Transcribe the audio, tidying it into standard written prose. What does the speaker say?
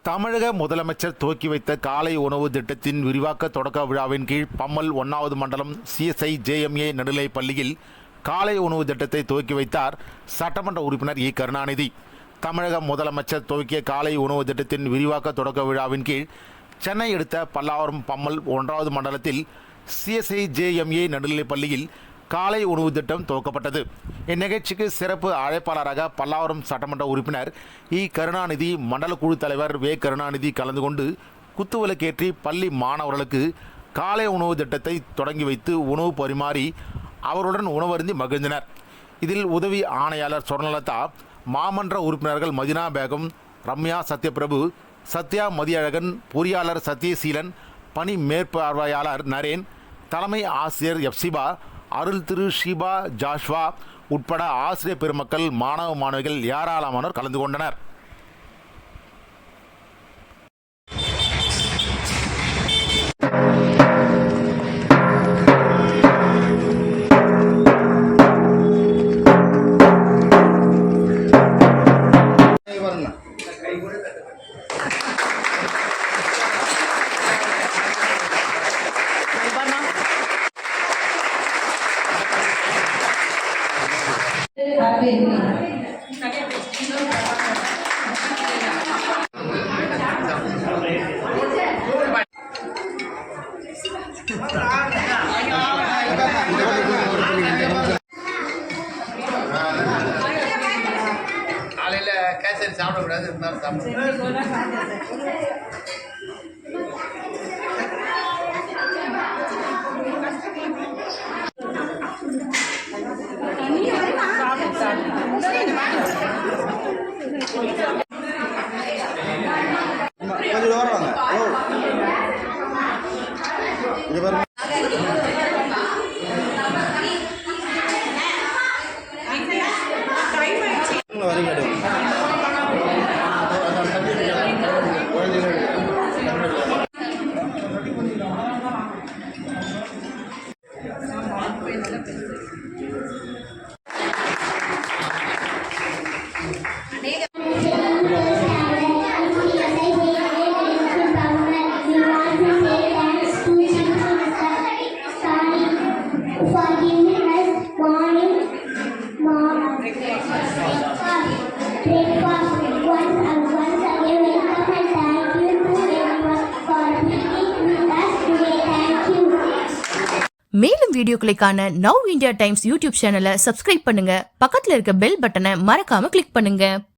தமிழக முதலமைச்சர் துவக்கி வைத்த காலை உணவு திட்டத்தின் விரிவாக்க தொடக்க விழாவின் கீழ் பம்மல் 1வது மண்டலம் CSI JMA நடுநிலைப் பள்ளியில் காலை உணவு திட்டத்தை துவக்கி வைத்தார் சட்டமன்ற உறுப்பினர் E. கருணாநிதி. தமிழக முதலமைச்சர் துவக்கிய காலை உணவு திட்டத்தின் விரிவாக்க தொடக்க விழாவின் கீழ் சென்னை அடுத்த பல்லாவரம் பம்மல் 1வது மண்டலத்தில் CSI JMA நடுநிலைப் பள்ளியில் காலை உணவு திட்டம் துவக்கப்பட்டது. இந்நிகழ்ச்சிக்கு சிறப்பு அழைப்பாளராக பல்லாவரம் சட்டமன்ற உறுப்பினர் E. கருணாநிதி, மண்டல குழு தலைவர் வே. கருணாநிதி கலந்து கொண்டு குத்துவிளக்கேற்றி பள்ளி மாணவர்களுக்கு காலை உணவு திட்டத்தை தொடங்கி வைத்து உணவு பரிமாறி அவருடன் உணவருந்தி மகிழ்ந்தனர். இதில் உதவி ஆணையாளர் சொர்ணலதா, மாமன்ற உறுப்பினர்கள் மதினா பேகம், ரம்யா சத்யபிரபு, சத்யா மதியழகன், பொறியாளர் சத்யசீலன், பணி மேற்பார்வையாளர் நரேன், தலைமை ஆசிரியர் எப்சிபா, அருள் திரு ஷீபா ஜாஷ்வா உட்பட ஆசிரியர் பெருமக்கள், மாணவ மாணவிகள் ஏராளமானோர் கலந்து கொண்டனர். காலையில் கேசரி சாப்பிடக்கூடாது, இருந்தாலும் சாப்பிடக்கூடாது. மேலும் வீடியோக்களை காண நவ் இந்தியா டைம்ஸ் யூடியூப் சேனலை சப்ஸ்கிரைப் பண்ணுங்க. பக்கத்துல இருக்க பெல் பட்டனை மறக்காம கிளிக் பண்ணுங்க.